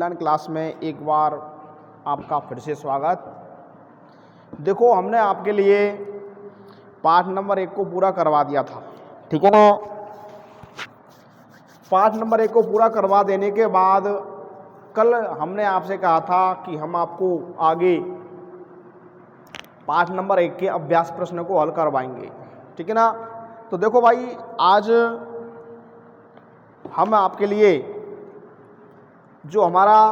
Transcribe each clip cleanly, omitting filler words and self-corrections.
Online class में एक बार आपका फिर से स्वागत। देखो, हमने आपके लिए पाठ नंबर 1 को पूरा करवा दिया था, ठीक है ना। पाठ नंबर 1 को पूरा करवा देने के बाद कल हमने आपसे कहा था कि हम आपको आगे पाठ नंबर 1 के अभ्यास प्रश्न को हल करवाएंगे, ठीक है ना। तो देखो भाई, आज हम आपके लिए जो हमारा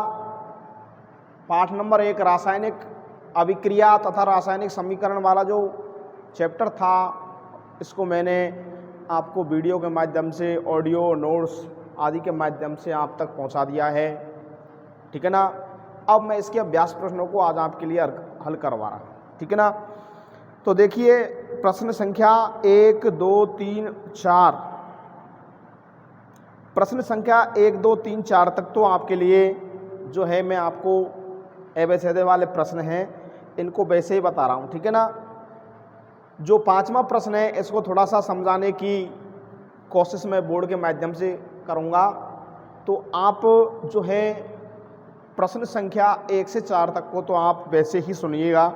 पाठ नंबर 1 रासायनिक अभिक्रिया तथा रासायनिक समीकरण वाला जो चैप्टर था, इसको मैंने आपको वीडियो के माध्यम से, ऑडियो नोट्स आदि के माध्यम से आप तक पहुंचा दिया है, ठीक है ना। अब मैं इसके अभ्यास प्रश्नों को आज आपके लिए हल करवा रहा हूँ, ठीक है ना। तो देखिए, प्रश्न संख्या 1, 2, 3, 4, प्रश्न संख्या 1, 2, 3, 4 तक तो आपके लिए जो है मैं आपको एबेसेदे वाले प्रश्न हैं, इनको वैसे ही बता रहा हूँ, ठीक है ना। जो 5वां प्रश्न है, इसको थोड़ा सा समझाने की कोशिश मैं बोर्ड के माध्यम से करूँगा। तो आप जो है प्रश्न संख्या 1 से 4 तक को तो आप वैसे ही सुनिएगा।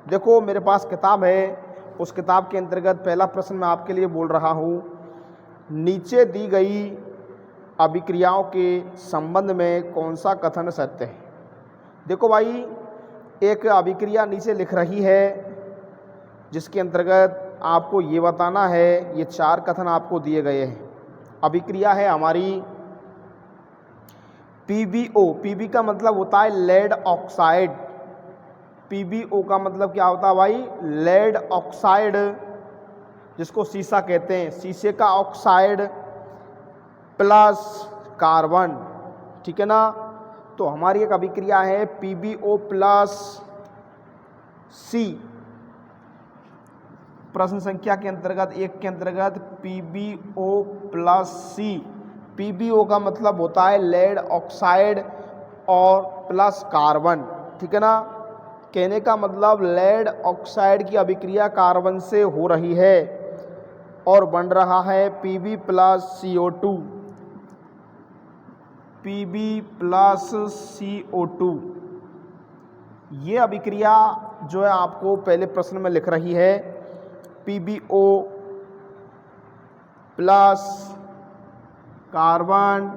देखो, मेरे पास किताब है, उस किताब के अंतर्गत पहला प्रश्न मैं आपके लिए बोल रहा हूँ। नीचे दी गई अभिक्रियाओं के संबंध में कौन सा कथन सत्य है। देखो भाई, एक अभिक्रिया नीचे लिख रही है जिसके अंतर्गत आपको ये बताना है, ये 4 कथन आपको दिए गए हैं। अभिक्रिया है हमारी PbO। Pb का मतलब होता है लेड ऑक्साइड। PbO का मतलब क्या होता है भाई? लेड ऑक्साइड, जिसको सीसा कहते हैं, शीशे का ऑक्साइड प्लस कार्बन, ठीक है ना। तो हमारी एक अभिक्रिया है PbO प्लस C। प्रश्न संख्या के अंतर्गत 1 के अंतर्गत PbO प्लस C। PbO का मतलब होता है लेड ऑक्साइड और प्लस कार्बन, ठीक है ना। कहने का मतलब लेड ऑक्साइड की अभिक्रिया कार्बन से हो रही है और बन रहा है Pb plus CO2। Pb plus CO2, ये अभिक्रिया जो है आपको पहले प्रश्न में लिख रही है PbO plus carbon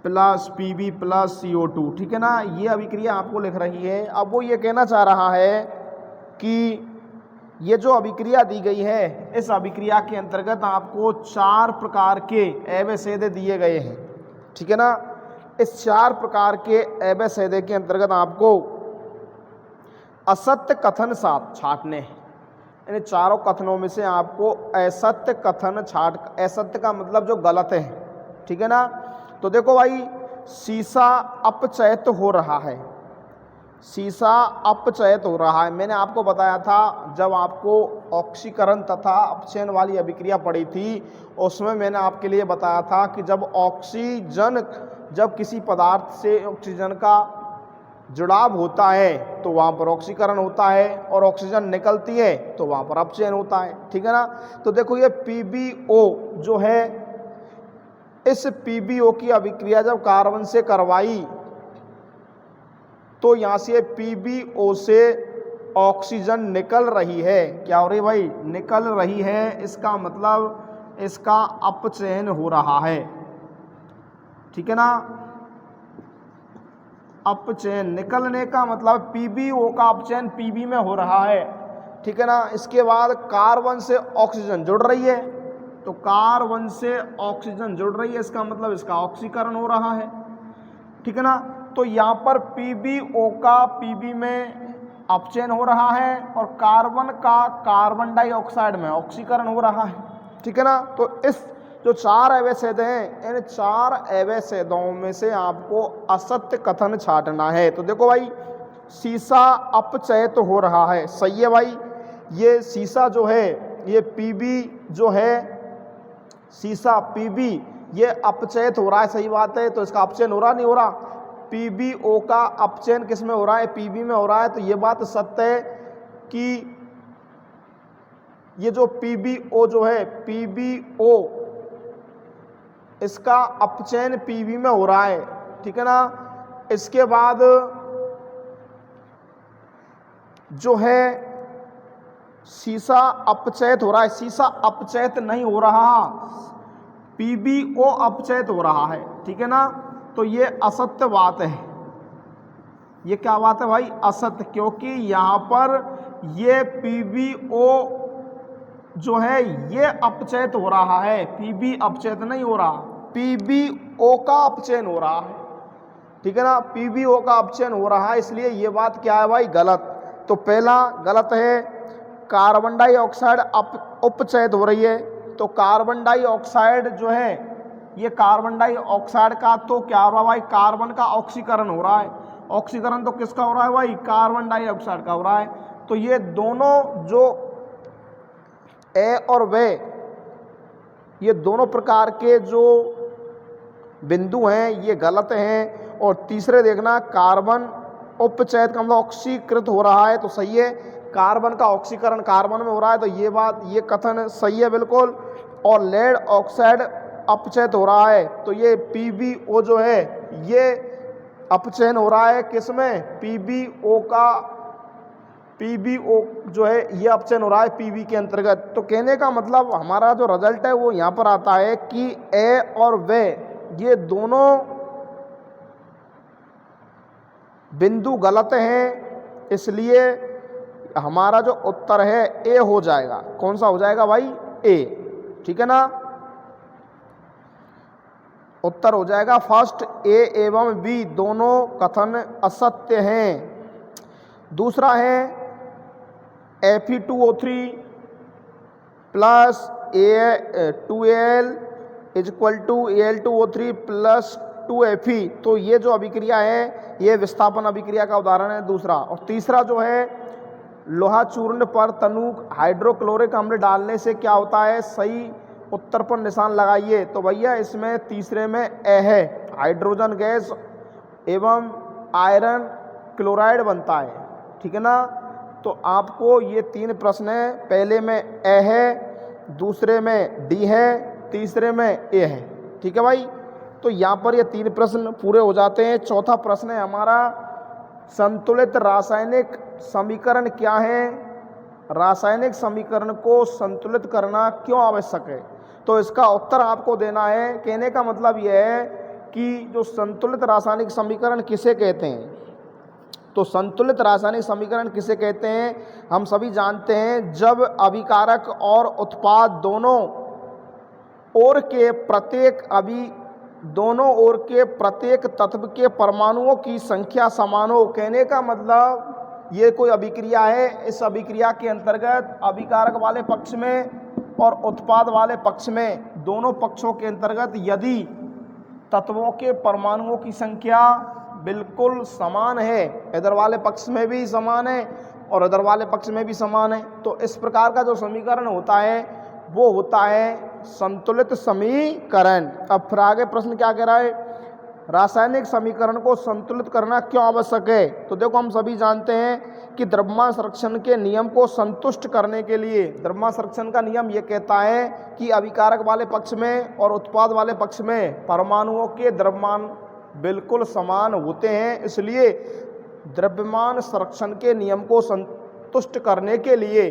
plus Pb plus CO2, ठीक है ना। ये अभिक्रिया आपको लिख रही है। अब वो ये कहना चाह रहा है कि ये जो अभिक्रिया दी गई है, इस अभिक्रिया के अंतर्गत आपको 4 प्रकार के एबेसेदे दिए गए हैं, ठीक है ना। इस 4 प्रकार के एबेसेदे के अंतर्गत आपको असत्य कथन छांटने हैं। इन चारों कथनों में से आपको असत्य कथन छांट, असत्य का मतलब जो गलत है, ठीक है ना। तो देखो भाई, शीशा अपचयित हो रहा है। शीशा अपचयित हो रहा है। मैंने आपको बताया था, जब आपको ऑक्सीकरण तथा अपचयन वाली अभिक्रिया पड़ी थी, उसमें मैंने आपके लिए बताया था कि जब किसी पदार्थ से ऑक्सीजन का जुड़ाव होता है तो वहाँ पर ऑक्सीकरण होता है, और ऑक्सीजन निकलती है तो वहाँ पर अपचयन होता है, ठीक है ना। तो देखो, ये PbO जो है, इस PbO की अभिक्रिया जब कार्बन से करवाई तो यहाँ से PbO से ऑक्सीजन निकल रही है। क्या हो रही भाई? निकल रही है। इसका मतलब इसका अपचयन हो रहा है, ठीक है ना। अपचयन, निकलने का मतलब PbO का अपचयन Pb में हो रहा है, ठीक है ना। इसके बाद कार्बन से ऑक्सीजन जुड़ रही है, तो कार्बन से ऑक्सीजन जुड़ रही है, इसका मतलब इसका ऑक्सीकरण हो रहा है, ठीक है ना। तो यहाँ पर PbO का Pb में अपचयन हो रहा है और कार्बन का कार्बन डाइऑक्साइड में ऑक्सीकरण हो रहा है, ठीक है ना। तो इस जो 4 एबेसेद हैं, इन 4 एबेसेदों में से आपको असत्य कथन छांटना है। तो देखो भाई, शीशा अपचयित हो रहा है, सही है भाई। ये शीशा जो है, ये Pb जो है, शीशा Pb ये अपचयित हो रहा है, सही बात है। तो इसका अपचयन हो रहा नहीं हो रहा? PbO का अपचयन किस में हो रहा है? Pb में हो रहा है। तो ये बात सत्य है कि ये जो PbO जो है, PbO इसका अपचयन Pb में हो रहा है, ठीक है ना। इसके बाद जो है शीशा अपचयित हो रहा है, शीशा अपचयित नहीं हो रहा, PbO अपचयित हो रहा है, ठीक है ना। तो ये असत्य बात है, ये क्या बात है भाई, असत्य, क्योंकि यहाँ पर ये PbO जो है ये अपचयित हो रहा है, Pb अपचयित नहीं हो रहा, PbO का अपचयन हो रहा है, ठीक है ना, PbO का अपचयन हो रहा है, इसलिए ये बात क्या है भाई, गलत। तो पहला गलत है, कार्बन डाइऑक्साइड उपचयित हो रही है। तो कार्बन डाइऑक्साइड जो है ये कार्बन डाइऑक्साइड का तो क्या हो रहा है भाई, कार्बन का ऑक्सीकरण हो रहा है। ऑक्सीकरण तो किसका हो रहा है भाई, कार्बन डाइऑक्साइड का हो रहा है। तो ये दोनों जो ए और वे, ये दोनों प्रकार के जो बिंदु हैं ये गलत हैं। और तीसरे देखना, कार्बन उपचयित का मतलब ऑक्सीकृत हो रहा है, तो सही है, कार्बन का ऑक्सीकरण कार्बन में हो रहा है, तो ये बात, ये कथन सही है बिल्कुल। और लेड ऑक्साइड अपचयित हो रहा है, तो ये PbO जो है ये अपचयन हो रहा है, किसमें, PbO का, PbO जो है ये अपचयन हो रहा है Pb के अंतर्गत। तो कहने का मतलब हमारा जो रिजल्ट है वो यहाँ पर आता है कि ए और वे ये दोनों बिंदु गलत हैं, इसलिए हमारा जो उत्तर है ए हो जाएगा। कौन सा हो जाएगा भाई, ए, ठीक है ना। उत्तर हो जाएगा फर्स्ट, ए एवं बी दोनों कथन असत्य हैं। दूसरा है Fe2O3 plus A2Al equal to Al2O3 plus 2Fe। तो ये जो अभिक्रिया है ये विस्थापन अभिक्रिया का उदाहरण है दूसरा। और तीसरा जो है लोहा चूर्ण पर तनुक हाइड्रोक्लोरिक अम्ल डालने से क्या होता है, सही उत्तर पर निशान लगाइए। तो भैया इसमें तीसरे में ए है, हाइड्रोजन गैस एवं आयरन क्लोराइड बनता है, ठीक है ना। तो आपको ये 3 प्रश्न है, पहले में ए है, दूसरे में डी है, तीसरे में ए है, ठीक है भाई। तो यहाँ पर ये 3 प्रश्न पूरे हो जाते हैं। चौथा प्रश्न है हमारा, संतुलित रासायनिक समीकरण क्या है, रासायनिक समीकरण को संतुलित करना क्यों आवश्यक है। तो इसका उत्तर आपको देना है। कहने का मतलब यह है कि जो संतुलित रासायनिक समीकरण किसे कहते हैं, तो संतुलित रासायनिक समीकरण किसे कहते हैं, हम सभी जानते हैं, जब अभिकारक और उत्पाद दोनों ओर के प्रत्येक तत्व के परमाणुओं की संख्या समान हो। कहने का मतलब ये कोई अभिक्रिया है, इस अभिक्रिया के अंतर्गत अभिकारक वाले पक्ष में और उत्पाद वाले पक्ष में, दोनों पक्षों के अंतर्गत यदि तत्वों के परमाणुओं की संख्या बिल्कुल समान है, इधर वाले पक्ष में भी समान है और इधर वाले पक्ष में भी समान है, तो इस प्रकार का जो समीकरण होता है वो होता है संतुलित समीकरण। अब फिर आगे प्रश्न क्या कह रहा है, रासायनिक समीकरण को संतुलित करना क्यों आवश्यक है। तो देखो हम सभी जानते हैं कि द्रव्यमान संरक्षण के नियम को संतुष्ट करने के लिए, द्रव्यमान संरक्षण का नियम ये कहता है कि अभिकारक वाले पक्ष में और उत्पाद वाले पक्ष में परमाणुओं के द्रव्यमान बिल्कुल समान होते हैं, इसलिए द्रव्यमान संरक्षण के नियम को संतुष्ट करने के लिए,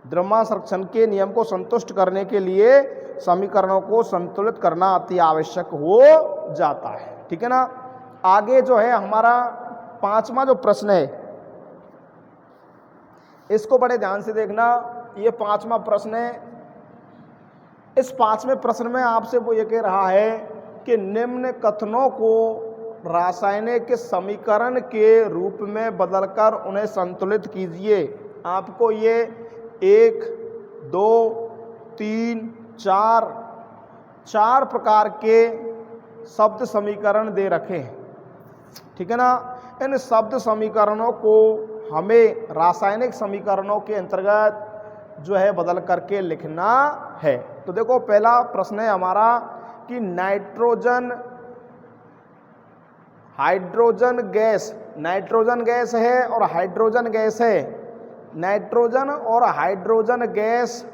द्रव्यमान संरक्षण के नियम को संतुष्ट करने के लिए समीकरणों को संतुलित करना अति आवश्यक हो जाता है, ठीक है ना। आगे जो है हमारा 5वां जो प्रश्न है, इसको बड़े ध्यान से देखना। ये 5वां प्रश्न है। इस 5वें प्रश्न में आपसे वो ये कह रहा है कि निम्न कथनों को रासायनिक समीकरण के रूप में बदलकर उन्हें संतुलित कीजिए। आपको ये 1, 2, 3, 4 प्रकार के शब्द समीकरण दे रखे हैं, ठीक है ना। इन शब्द समीकरणों को हमें रासायनिक समीकरणों के अंतर्गत जो है बदल करके लिखना है। तो देखो पहला प्रश्न है हमारा कि हाइड्रोजन गैस है और हाइड्रोजन गैस है। नाइट्रोजन और हाइड्रोजन गैस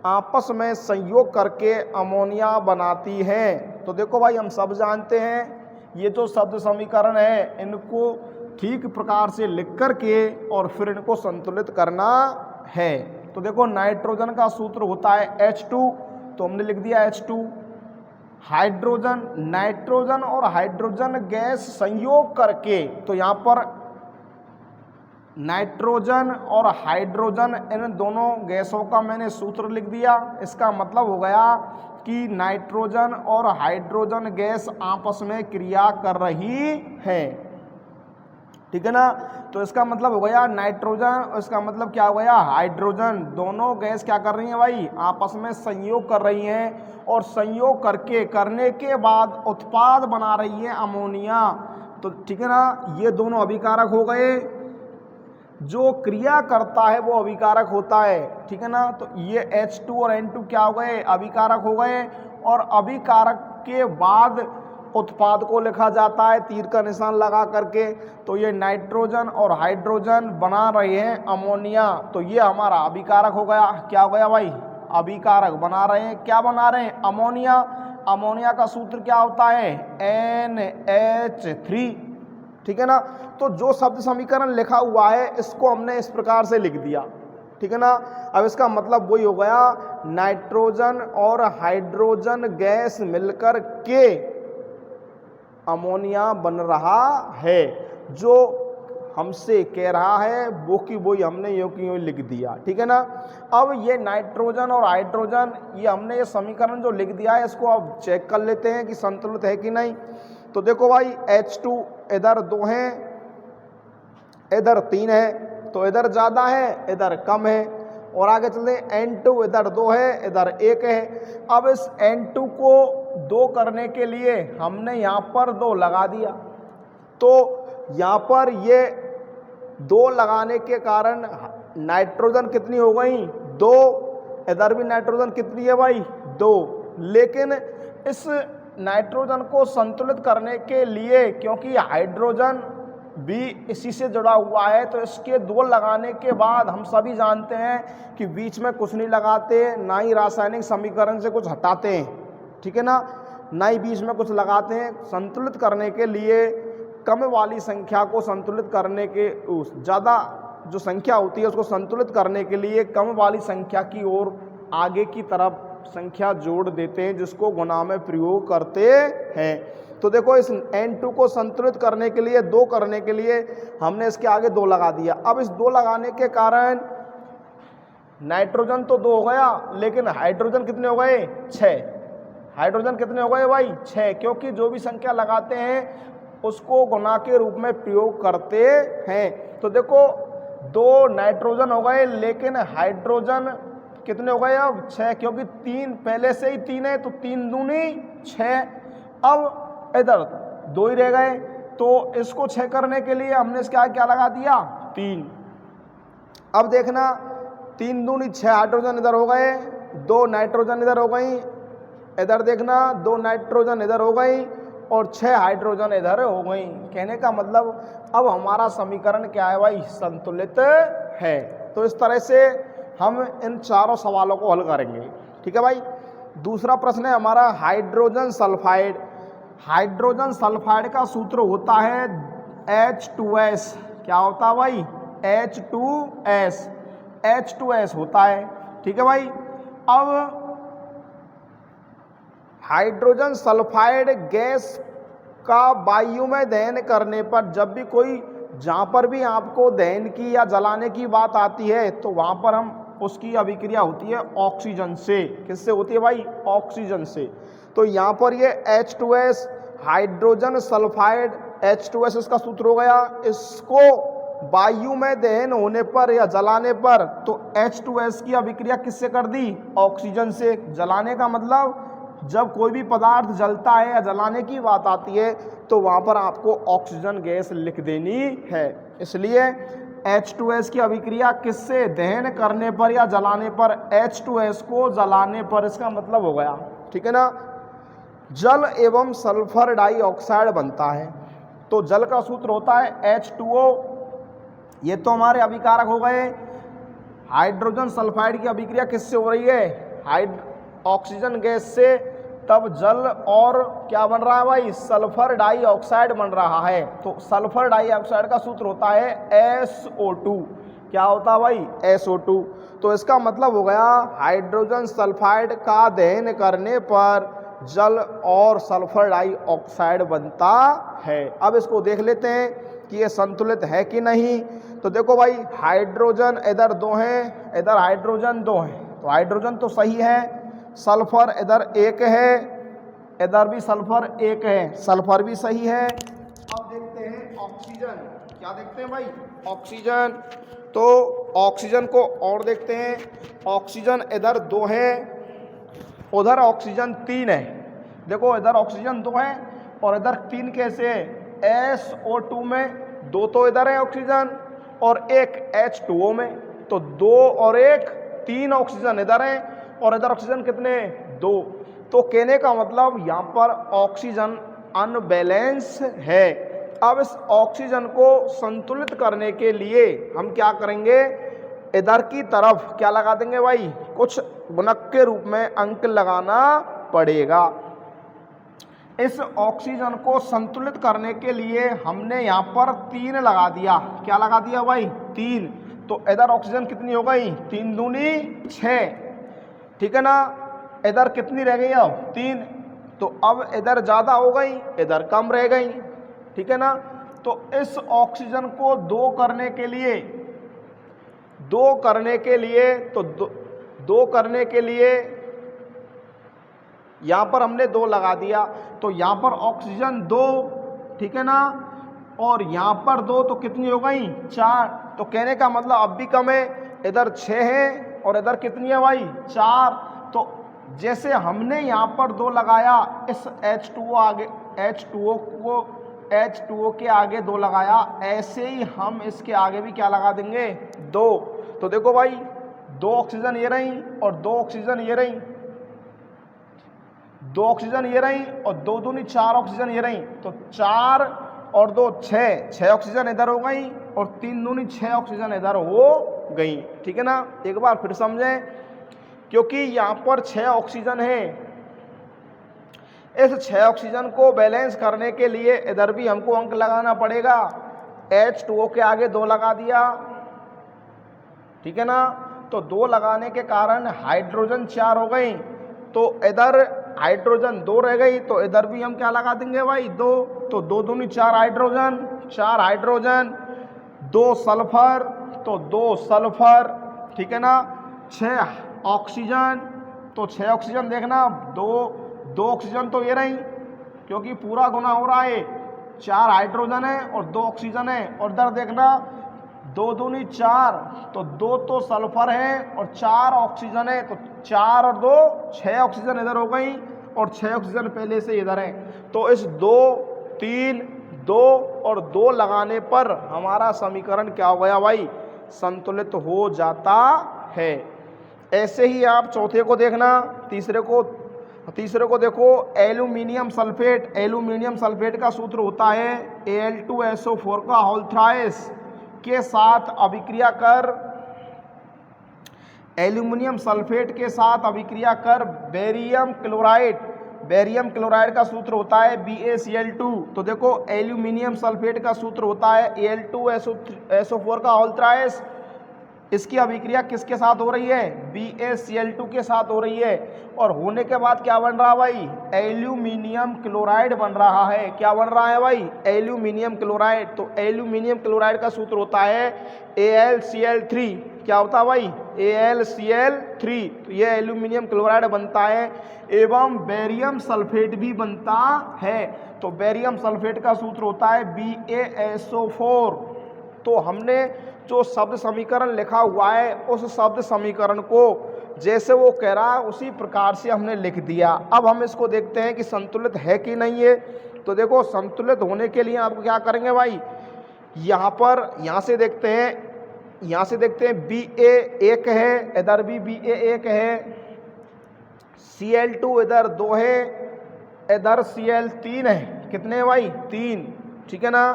आपस में संयोग करके अमोनिया बनाती हैं। तो देखो भाई हम सब जानते हैं ये जो शब्द समीकरण है इनको ठीक प्रकार से लिख करके और फिर इनको संतुलित करना है। तो देखो नाइट्रोजन का सूत्र होता है H2, तो हमने लिख दिया H2। हाइड्रोजन, नाइट्रोजन और हाइड्रोजन गैस संयोग करके, तो यहाँ पर नाइट्रोजन और हाइड्रोजन इन दोनों गैसों का मैंने सूत्र लिख दिया। इसका मतलब हो गया कि नाइट्रोजन और हाइड्रोजन गैस आपस में क्रिया कर रही है, ठीक है ना। तो इसका मतलब हो गया नाइट्रोजन, इसका मतलब क्या हो गया हाइड्रोजन, दोनों गैस क्या कर रही हैं भाई, आपस में संयोग कर रही हैं और संयोग करने के बाद उत्पाद बना रही है अमोनिया। तो ठीक है ना, ये दोनों अभिकारक हो गए, जो क्रिया करता है वो अभिकारक होता है, ठीक है ना। तो ये H2 और N2 क्या हो गए, अभिकारक हो गए, और अभिकारक के बाद उत्पाद को लिखा जाता है तीर का निशान लगा करके। तो ये नाइट्रोजन और हाइड्रोजन बना रहे हैं अमोनिया, तो ये हमारा अभिकारक हो गया। क्या हो गया भाई, अभिकारक बना रहे हैं, क्या बना रहे हैं, अमोनिया। अमोनिया का सूत्र क्या होता है, NH3, ठीक है ना। तो जो शब्द समीकरण लिखा हुआ है इसको हमने इस प्रकार से लिख दिया, ठीक है ना। अब इसका मतलब वही हो गया, नाइट्रोजन और हाइड्रोजन गैस मिलकर के अमोनिया बन रहा है। जो हमसे कह रहा है वो की वही हमने यूं की यूं लिख दिया, ठीक है ना। अब ये नाइट्रोजन और हाइड्रोजन, ये हमने ये समीकरण जो लिख दिया है इसको अब चेक कर लेते हैं कि संतुलित है कि नहीं। तो देखो भाई H2 इधर 2 है, इधर 3 है, तो इधर ज़्यादा है इधर कम है। और आगे चलते हैं, N2 इधर 2 है इधर 1 है। अब इस N2 को 2 करने के लिए हमने यहाँ पर 2 लगा दिया, तो यहाँ पर ये 2 लगाने के कारण नाइट्रोजन कितनी हो गई, 2, इधर भी नाइट्रोजन कितनी है भाई, 2। लेकिन इस नाइट्रोजन को संतुलित करने के लिए, क्योंकि हाइड्रोजन भी इसी से जुड़ा हुआ है, तो इसके 2 लगाने के बाद हम सभी जानते हैं कि बीच में कुछ नहीं लगाते, ना ही रासायनिक समीकरण से कुछ हटाते हैं, ठीक है ना, ना ही बीच में कुछ लगाते हैं। संतुलित करने के लिए कम वाली संख्या को संतुलित करने के, ज़्यादा जो संख्या होती है उसको संतुलित करने के लिए कम वाली संख्या की ओर आगे की तरफ संख्या जोड़ देते हैं, जिसको गुणा में प्रयोग करते हैं। तो देखो इस N2 को संतुलित करने के लिए, 2 करने के लिए हमने इसके आगे 2 लगा दिया। अब इस 2 लगाने के कारण नाइट्रोजन तो 2 हो गया, लेकिन हाइड्रोजन कितने हो गए, 6। हाइड्रोजन कितने हो गए भाई, 6, क्योंकि जो भी संख्या लगाते हैं उसको गुणा के रूप में प्रयोग करते हैं। तो देखो 2 नाइट्रोजन हो गए, लेकिन हाइड्रोजन कितने हो गए अब, 6, क्योंकि 3 पहले से ही 3 है, तो 3 दूनी 6। अब इधर 2 ही रह गए, तो इसको 6 करने के लिए हमने इसके आगे क्या लगा दिया, 3। अब देखना 3 दूनी 6 हाइड्रोजन इधर हो गए, 2 नाइट्रोजन इधर हो गई, इधर देखना 2 नाइट्रोजन इधर हो गई और 6 हाइड्रोजन इधर हो गई। कहने का मतलब अब हमारा समीकरण क्या है भाई, संतुलित है। तो इस तरह से हम इन चारों सवालों को हल करेंगे, ठीक है भाई। दूसरा प्रश्न है हमारा हाइड्रोजन सल्फाइड। हाइड्रोजन सल्फाइड का सूत्र होता है H2S। क्या होता है भाई, H2S, H2S होता है, ठीक है भाई। अब हाइड्रोजन सल्फाइड गैस का वायु में दहन करने पर, जब भी कोई, जहाँ पर भी आपको दहन की या जलाने की बात आती है तो वहाँ पर हम उसकी अभिक्रिया होती है ऑक्सीजन से। किससे होती है भाई, ऑक्सीजन से। तो यहाँ पर ये H2S हाइड्रोजन सल्फाइड, H2S इसका सूत्र हो गया। इसको वायु में दहन होने पर या जलाने पर, तो H2S की अभिक्रिया किससे कर दी, ऑक्सीजन से। जलाने का मतलब जब कोई भी पदार्थ जलता है या जलाने की बात आती है तो वहाँ पर आपको ऑक्सीजन गैस लिख देनी है। इसलिए H2S की अभिक्रिया किससे, दहन करने पर या जलाने पर, H2S को जलाने पर, इसका मतलब हो गया, ठीक है ना। जल एवं सल्फर डाइऑक्साइड बनता है, तो जल का सूत्र होता है H2O। ये तो हमारे अभिकारक हो गए। हाइड्रोजन सल्फाइड की अभिक्रिया किससे हो रही है, ऑक्सीजन गैस से, तब जल और क्या बन रहा है भाई, सल्फर डाइऑक्साइड बन रहा है। तो सल्फर डाइऑक्साइड का सूत्र होता है SO2। क्या होता है भाई, SO2। तो इसका मतलब हो गया हाइड्रोजन सल्फाइड का दहन करने पर जल और सल्फर डाइऑक्साइड बनता है। अब इसको देख लेते हैं कि ये संतुलित है कि नहीं। तो देखो भाई, हाइड्रोजन इधर 2 हैं, इधर हाइड्रोजन 2 हैं, तो हाइड्रोजन तो सही है। सल्फर इधर 1 है, इधर भी सल्फर 1 है, सल्फर भी सही है। अब देखते हैं ऑक्सीजन, क्या देखते हैं भाई, ऑक्सीजन। तो ऑक्सीजन को और देखते हैं। ऑक्सीजन इधर 2 है, उधर ऑक्सीजन 3 है। देखो इधर ऑक्सीजन 2 है और इधर 3 कैसे है, SO2 में 2 तो इधर है ऑक्सीजन और 1 H2O में, तो 2 और 1 3 ऑक्सीजन इधर है और इधर ऑक्सीजन कितने, 2। तो कहने का मतलब यहाँ पर ऑक्सीजन अनबैलेंस है। अब इस ऑक्सीजन को संतुलित करने के लिए हम क्या करेंगे, इधर की तरफ क्या लगा देंगे भाई, कुछ गुणक के रूप में अंक लगाना पड़ेगा। इस ऑक्सीजन को संतुलित करने के लिए हमने यहाँ पर 3 लगा दिया। क्या लगा दिया भाई, 3। तो इधर ऑक्सीजन कितनी हो गई, 3 दूनी 6, ठीक है ना। इधर कितनी रह गई अब, 3। तो अब इधर ज़्यादा हो गई, इधर कम रह गई, ठीक है ना। तो इस ऑक्सीजन को 2 करने के लिए दो करने के लिए यहाँ पर हमने 2 लगा दिया। तो यहाँ पर ऑक्सीजन 2, ठीक है ना, और यहाँ पर 2, तो कितनी हो गई, 4। तो कहने का मतलब अब भी कम है, इधर 6 है और इधर कितनी है भाई, 4। तो जैसे हमने यहाँ पर 2 लगाया, इस H2O के आगे 2 लगाया, ऐसे ही हम इसके आगे भी क्या लगा देंगे, 2। तो देखो भाई, 2 ऑक्सीजन ये रही और 2 ऑक्सीजन ये रही, 2 ऑक्सीजन ये रही और 2 दूनी 4 ऑक्सीजन ये रही। तो 4 और 2 6 ऑक्सीजन इधर हो गई और 3 दूनी 6 ऑक्सीजन इधर हो गई, ठीक है ना। एक बार फिर समझें, क्योंकि यहाँ पर 6 ऑक्सीजन है, इस 6 ऑक्सीजन को बैलेंस करने के लिए इधर भी हमको अंक लगाना पड़ेगा। H2O के आगे 2 लगा दिया, ठीक है ना। तो 2 लगाने के कारण हाइड्रोजन 4 हो गई, तो इधर हाइड्रोजन 2 रह गई, तो इधर भी हम क्या लगा देंगे भाई, 2। तो 2 दूनी 4 हाइड्रोजन, 4 हाइड्रोजन, 2 सल्फर, तो 2 सल्फर, ठीक है ना। 6 ऑक्सीजन, तो 6 ऑक्सीजन देखना, 2 ऑक्सीजन तो ये रही, क्योंकि पूरा गुना हो रहा है, 4 हाइड्रोजन है और 2 ऑक्सीजन है। और इधर देखना, 2 दूनी 4, तो 2 तो सल्फर है और 4 ऑक्सीजन है, तो 4 और 2 6 ऑक्सीजन इधर हो गई और 6 ऑक्सीजन पहले से इधर है। तो इस 2 3 2 और 2 लगाने पर हमारा समीकरण क्या हो गया भाई, संतुलित हो जाता है। ऐसे ही आप चौथे को देखना, तीसरे को देखो, एल्यूमिनियम सल्फेट का सूत्र होता है Al2SO4 का होल थ्राइस के साथ अभिक्रिया कर, एल्यूमिनियम सल्फेट के साथ अभिक्रिया कर बेरियम क्लोराइड का सूत्र होता है BaCl2। तो देखो, एल्यूमिनियम सल्फेट का सूत्र होता है Al2SO4 का होल थ्राइस, इसकी अभिक्रिया किसके साथ हो रही है, BaCl2 के साथ हो रही है, और होने के बाद क्या बन रहा है भाई, एल्यूमिनियम क्लोराइड बन रहा है। क्या बन रहा है भाई, एल्यूमिनियम क्लोराइड। तो एल्यूमिनियम क्लोराइड का सूत्र होता है AlCl3। क्या होता है भाई, AlCl3। तो ये एल्यूमिनियम क्लोराइड बनता है, एवं बेरियम सल्फेट भी बनता है। तो बेरियम सल्फेट का सूत्र होता है BaSO4। तो हमने जो शब्द समीकरण लिखा हुआ है, उस शब्द समीकरण को जैसे वो कह रहा है उसी प्रकार से हमने लिख दिया। अब हम इसको देखते हैं कि संतुलित है कि नहीं है। तो देखो, संतुलित होने के लिए आपको क्या करेंगे भाई, यहाँ से देखते हैं Ba 1 है, इधर भी Ba 1 है, Cl2 इधर 2 है, इधर Cl 3 है। कितने हैं भाई, 3, ठीक है ना।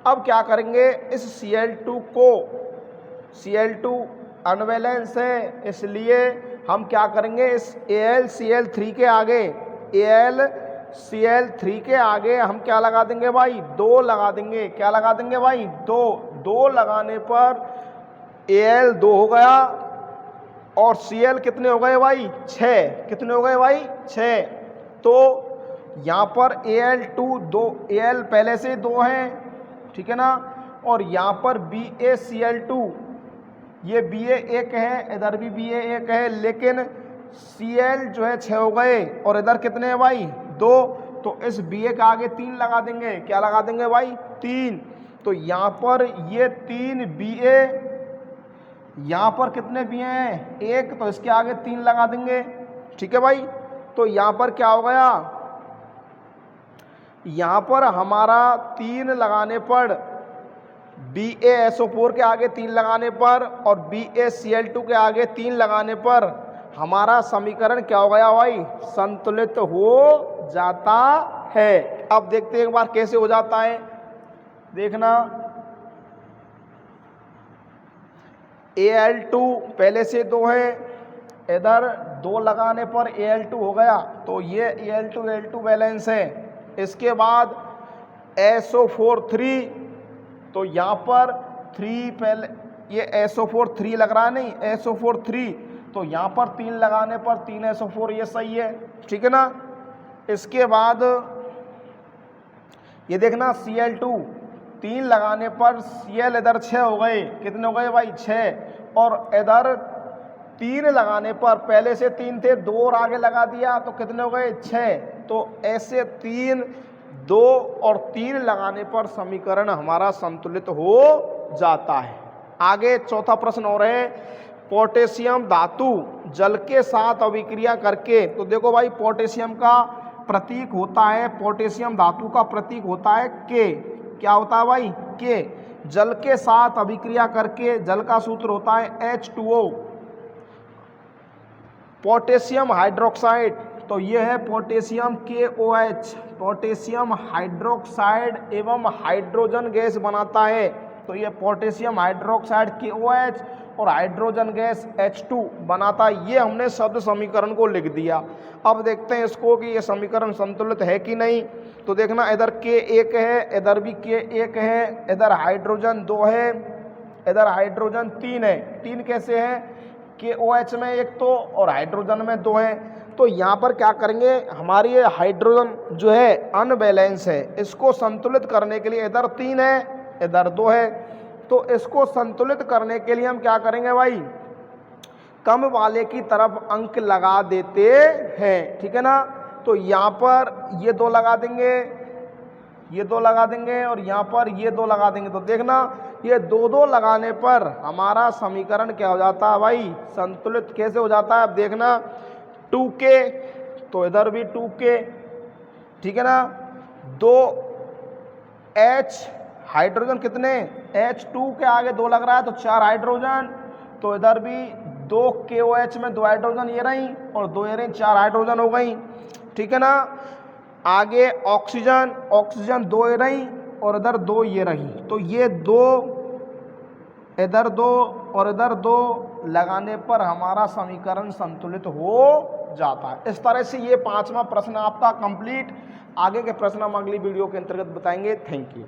अब क्या करेंगे, इस Cl2 अनबैलेंस है, इसलिए हम क्या करेंगे, इस AlCl3 के आगे AlCl3 के आगे हम क्या लगा देंगे भाई, 2 लगा देंगे। क्या लगा देंगे भाई, 2 लगाने पर Al 2 हो गया और Cl कितने हो गए भाई, 6। कितने हो गए भाई, 6। तो यहाँ पर Al2 2, Al पहले से 2 है, ठीक है ना, और यहाँ पर BaCl2, ये Ba 1 है, इधर भी Ba 1 है, लेकिन Cl जो है 6 हो गए और इधर कितने हैं भाई, 2। तो इस Ba के आगे 3 लगा देंगे। क्या लगा देंगे भाई, 3। तो यहाँ पर ये 3 Ba, यहाँ पर कितने Ba हैं, 1, तो इसके आगे 3 लगा देंगे, ठीक है भाई। तो यहाँ पर क्या हो गया, यहाँ पर हमारा 3 लगाने पर BaSO4 के आगे 3 लगाने पर और BaCl2 के आगे 3 लगाने पर हमारा समीकरण क्या हो गया भाई, संतुलित हो जाता है। अब देखते हैं एक बार कैसे हो जाता है, देखना। Al2 पहले से 2 है, इधर 2 लगाने पर Al2 हो गया, तो ये Al2 Al2 बैलेंस है। इसके बाद SO4 3, तो यहाँ पर 3 पहले, ये SO4 3 लग रहा है, नहीं SO4 3, तो यहाँ पर 3 लगाने पर 3 SO4, ये सही है, ठीक है ना। इसके बाद ये देखना Cl2, 3 लगाने पर Cl इधर 6 हो गए। कितने हो गए भाई, 6, और इधर 3 लगाने पर, पहले से 3 थे, 2 और आगे लगा दिया, तो कितने हो गए, 6। तो ऐसे 3, 2 और 3 लगाने पर समीकरण हमारा संतुलित हो जाता है। आगे चौथा प्रश्न और है, पोटेशियम धातु जल के साथ अभिक्रिया करके, तो देखो भाई पोटेशियम का प्रतीक होता है, पोटेशियम धातु का प्रतीक होता है K। क्या होता है भाई, K। जल के साथ अभिक्रिया करके, जल का सूत्र होता है H2O, पोटेशियम हाइड्रोक्साइड, तो ये है पोटेशियम KOH, पोटेशियम हाइड्रोक्साइड एवं हाइड्रोजन गैस बनाता है। तो ये पोटेशियम हाइड्रोक्साइड KOH और हाइड्रोजन गैस H2 बनाता है। ये हमने शब्द समीकरण को लिख दिया। अब देखते हैं इसको कि ये समीकरण संतुलित है कि नहीं। तो देखना, इधर K1 है, इधर भी K1 है, इधर हाइड्रोजन 2 है, इधर हाइड्रोजन 3 है। 3 कैसे है, KOH में 1 तो और हाइड्रोजन में 2 है। तो यहाँ पर क्या करेंगे, हमारी ये हाइड्रोजन जो है अनबैलेंस है, इसको संतुलित करने के लिए इधर 3 है, इधर 2 है, तो इसको संतुलित करने के लिए हम क्या करेंगे भाई, कम वाले की तरफ अंक लगा देते हैं, ठीक है ना। तो यहाँ पर ये 2 लगा देंगे, ये 2 लगा देंगे और यहाँ पर ये 2 लगा देंगे। तो देखना, ये 2-2 लगाने पर हमारा समीकरण क्या हो जाता है भाई, संतुलित कैसे हो जाता है। अब देखना, 2K, तो इधर भी 2K, ठीक है ना। 2H हाइड्रोजन कितने, H2 के आगे 2 लग रहा है, तो 4 हाइड्रोजन, तो इधर भी 2 KOH में 2 हाइड्रोजन ये रही और 2 ये रही, 4 हाइड्रोजन हो गई, ठीक है ना। आगे ऑक्सीजन, ऑक्सीजन 2 ये रही और इधर 2 ये रही, तो ये 2, इधर 2 और इधर 2 लगाने पर हमारा समीकरण संतुलित हो जाता है। इस तरह से ये 5वां प्रश्न आपका कंप्लीट। आगे के प्रश्न हम अगली वीडियो के अंतर्गत बताएंगे। Thank you.